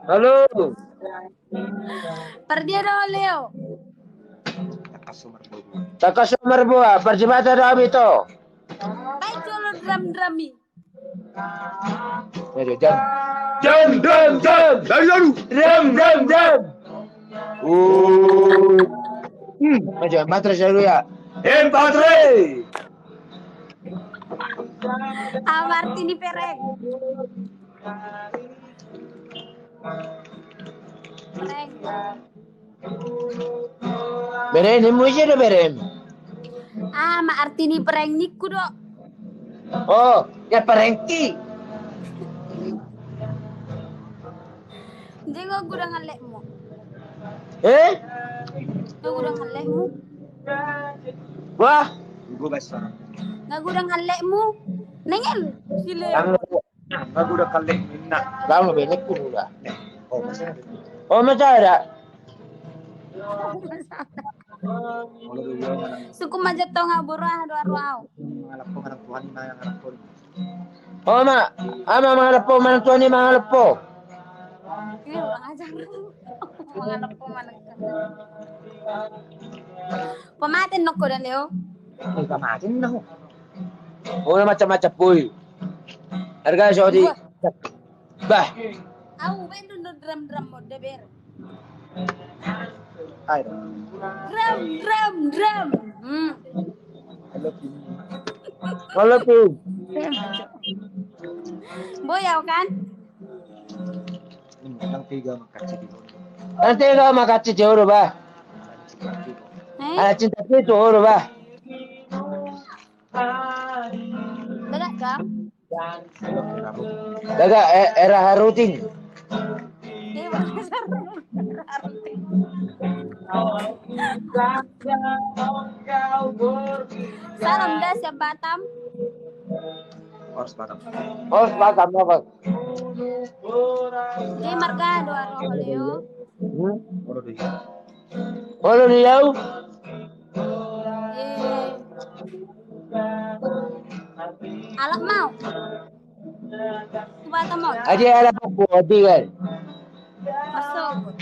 Halo. Perdiero Leo. Takasumar buah, perjibata dami to. Baik jolo drum-drumi. Ayo jam. Jam. Lalu. Jam. Ayo matre dulu ya. Empatre. Martini Pereng. Pereng. Beren ini musim ada beren. Martini Pereng niku dok. Oh, ya perengki. Jangan gudang ngalekmu. Gudang ngalekmu. Wah, Gue basah. Nggak gudang ngalekmu. Nengel sile. Aku udah kali minat. kamu benek pun udah. Oh, masih ada. Oh, macam ada. Kalau dulu mana Suku majatong ngaburah dua ruau. ngalap ko ngarang Tuhan na yang ngarang ko. Oh, ama mga lepo, mga tuan ni mga lepo. Ini udah ngajar. Mengalap mana? Pematen nok ko dan Leo. Ay, kamatin na ko. Oh, macam-macam boy. Harga Saudi. Bah. Aku ben drum mo deber. Ay, Drum. Kalau tu. Boyaw kan? Nang tiga makacit ito. Nanti kau makan jauh bah. Ada cinta itu bah. Dagat ka? Daga era haruting. Salam dah siap Batam. Oras Batam. Oh, Batam apa? Di marga dua roh Leo. Oro deh. Oh, liau. Alak mau. Batam mau. Aja ada body kan. Masuk.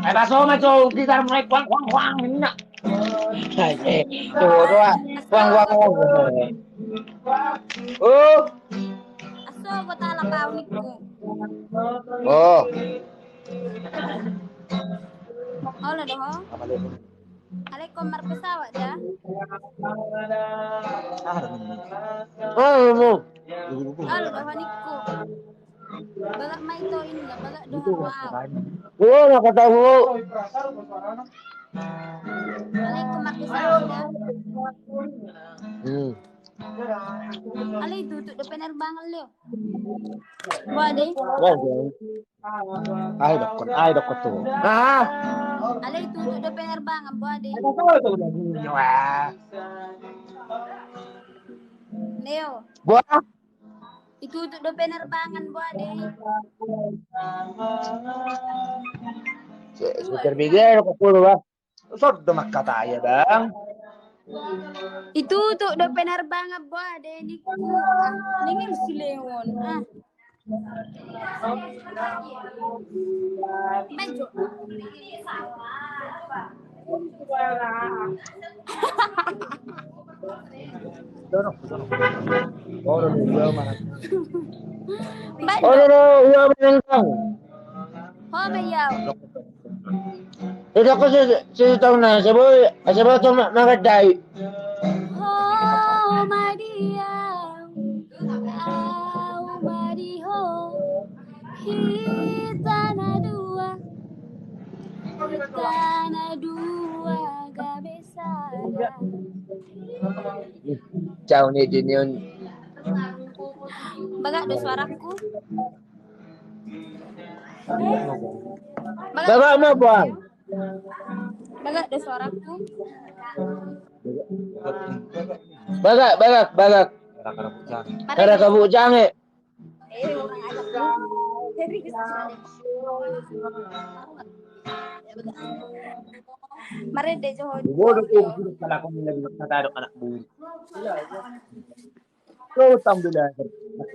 Masuk macam kita mulai kuang nak. Tuh doa kuang. Oh. Aso ko tala pa uniku. Oh. Hola doh. Alaikum pesawat dah. Oh. Halo doh niku. Bagak mai to ini enggak bagak doh wow. Oh, nak tahu. Alaikum pesawat dah. Alay tutuk do penerbangan Leo. Wade. Ay, dokon to. Alay tutuk do penerbangan wade. Leo. Buah. Itutuk do penerbangan wade. Terbigay ko puro ba? Sod do makataya bang. Itutuk do penerbangan wade niku. Ningin si Leon. Mejo. Dono. Oro deh gua mana. Oh, no, iya menentang. Ho mayaw. Ito ko si taon na, sabaw to magaday. Ho madiyaw. Au madiho. Kita na dua gabesada. Ciao ni din yun. Baga do suaraku. Baga mo buang. Baga do suaraku. Bagak. Kara kabu jange. Orang ajak serius. Mare de joho. Bodo ko kala ko nila natado anak buo. So tambilan.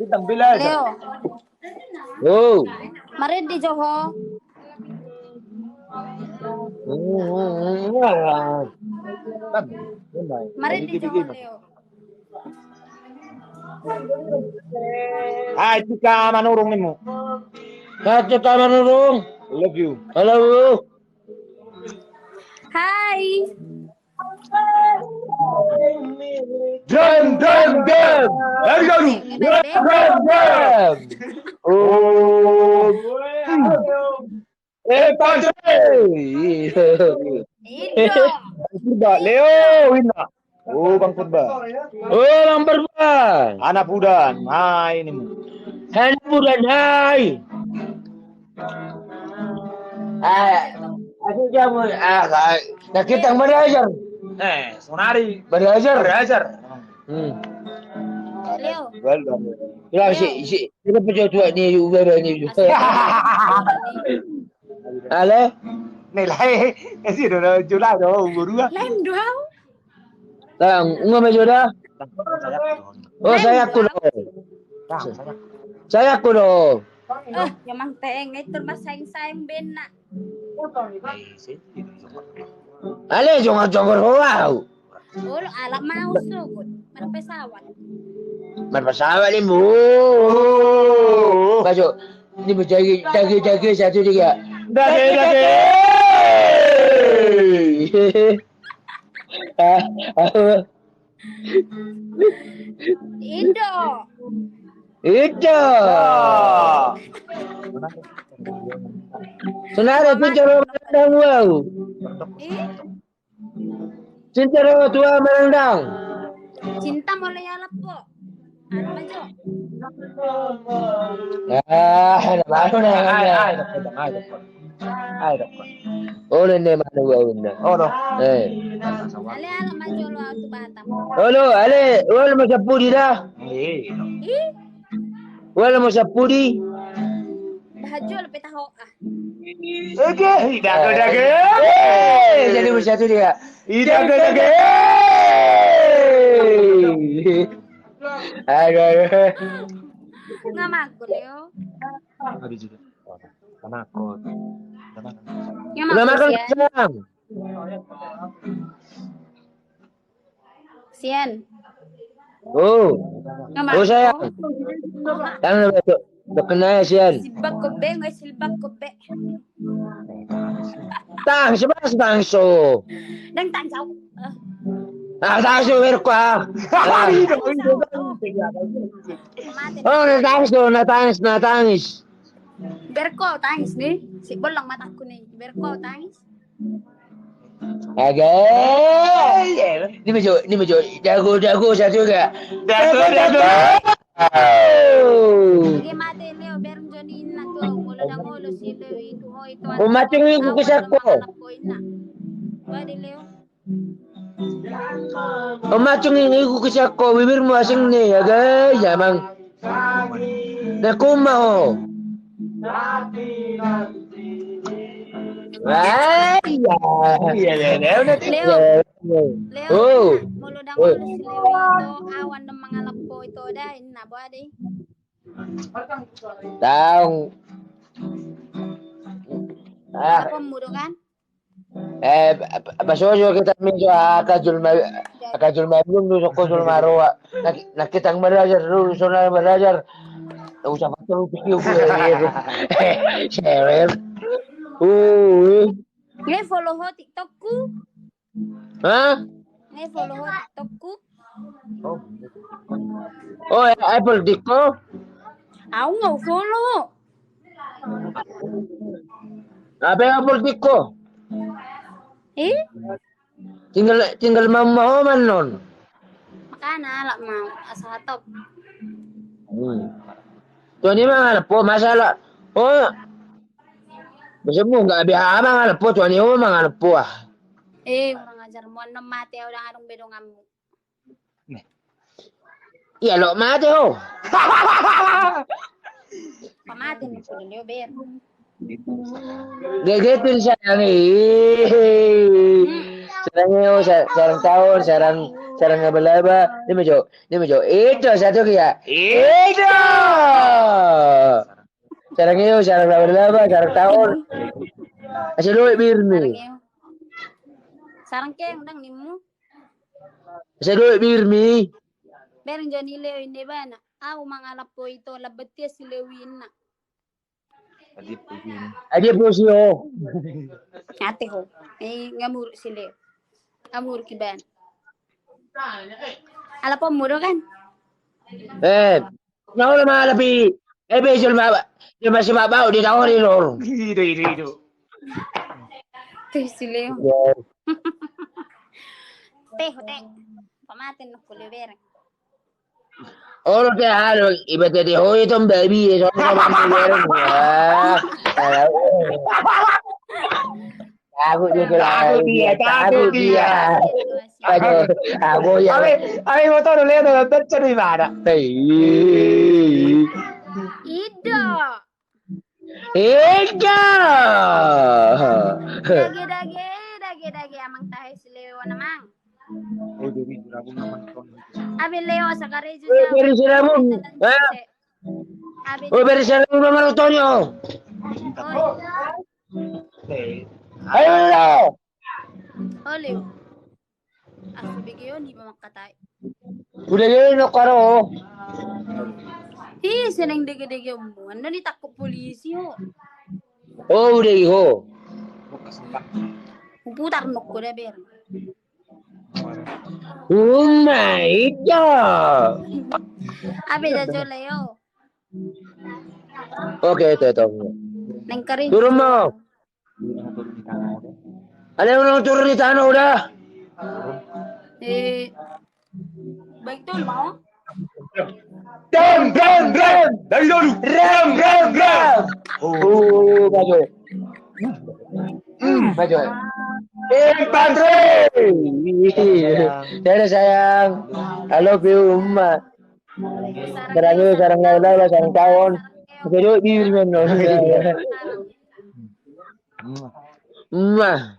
Tambilan. Leo. Oh. Marid di Johor. Marid di Johor Leo. Hai, Tika manurung nimu. Kata tamanurung. Love you. Halo. Hai. Drum. Dari garu. Drum. Oh. Indo. Purba, Leo, Wina. Oh, Bang Purba. Oh, Bang Purba. Anak Pudan. Hai nimu. Hai bulan hai. Aku jamu. Nah kita belajar. Sonari. Belajar. Leo. Ya kita pejodoh ni juga ni. Ale? Nilai kasi do Julai do buru. Lain doang. Tang, jodoh. Oh, saya aku loh. Saya aku loh. Yang teng itu masayang-sayang benak. Ale jongor wow. Oh, alat mau sugut. Mana pesawat? Pesawat ni bu. Baju. Ni jaga satu tiga. Dage. Indo. Itu. Senara pinjaro merendang wow. Pinjaro tua merendang. Cinta mulai alap po. Ano majo? Baru na. Ay, dokon. Olo na manu wow na. Olo. Ale alam majo lo auto batam. Olo, ale, wala mo sa pudi dah. Wala mo sa pudi. Bahajo lo petaho ah. Oke, dago. Jadi bersatu dia. Dago. Aduh. Ngamaku Leo. Abi juga. Tamakot. Udah makan sekarang. Sian. Oh. Ngamaku. Sayang. Tangan betul. Berkenal sian. Silbak ko be, ngay silbak ko be. Sebelas tangso. Nang tansaw. Tangso meron ko ah. Oh, natangis. Berko tangis nih. Si bolang mataku nih. Berko tangis. Agak. Ini mejo. Jago satu juga. Jago. Sige mate Leo, berang jonin na to. Mulo na mulo si Leo ito ho ito. Umacing yung kukusak ko. Pwede Leo. Umacing yung kukusak ko. Bibir mo asing ni. Agay. Yamang. Nakuma ho. Ay, Leo. Oh. Mulo na mulo si Leo ito. Awan ng mga lapo ito dahil na body. Taong. Apa mudo kan? Pasoso kita medyo akajul mablum nusok ko sul marwa. Nakitang belajar dulu soalnya belajar. Usah patul pikir gue. Cewek. Ngay follow ho TikTokku. Hah? Ngay follow ho TikTokku. Oh, Apple Diko. Aku nggak follow. Apa yang Apple Diko? Tinggal mau non. Makana alak mau asa top. Tuan ini mah ada po masalah. Oh. Bisa mo nggak biha mah ada po tuan ini mah ada po ah. Orang ajar mo nem mati udah ngadong bedongamu. Iya lo mati ho. Pamati mo po Leo ber. Gegetin sayang sarang tahun sarang ngebalaba ini mejo itu satu kia itu Sarang iyo, sarang laba-laba, sarang tahun. Asal duit birmi. Sarang iyo. Sarang ke undang nimu. Asal duit birmi. Bereng jani leo ini bana. Aku mangalap po ito labetia si Lewin na. Adia po siyo. Ate ko. Ngamur si Leo. Ngamur ki ban. Ala po muro kan? Naula malapi. Besul masih babau di tawar lor. Itu. Tuh si Leo. Teh. Pamatin na kulo bereng. Orang ke hal iba tadi hoy itu baby so sama bareng ya. Aku dia. Aku ya. Ave motor le da taccia di vada. Ido. Ega. Dage amang tahe si Leo namang. Abi Leo sa karejo siya. Beri sinabong. Beri sinabong naman Antonio. Ayo Leo. Oh Leo. Asu bigyo di ba makatay. Udah yun no karo. Seneng dege-dege mo. Ano ni takot polisi ho. Oh udah iho. Putar nok ko na ber. Oh my god. Abi da jo Leo. Oke itu. Neng karejo. Turun mo. Ada yang turun di tanah udah. Baik tuh mau. Rem. Dari dulu. Rem. Maju. Maju. Infantry. Dadah sayang. I love you, Umma. Sarang laba, sarang tahun. Kedua bibir meno. Umma.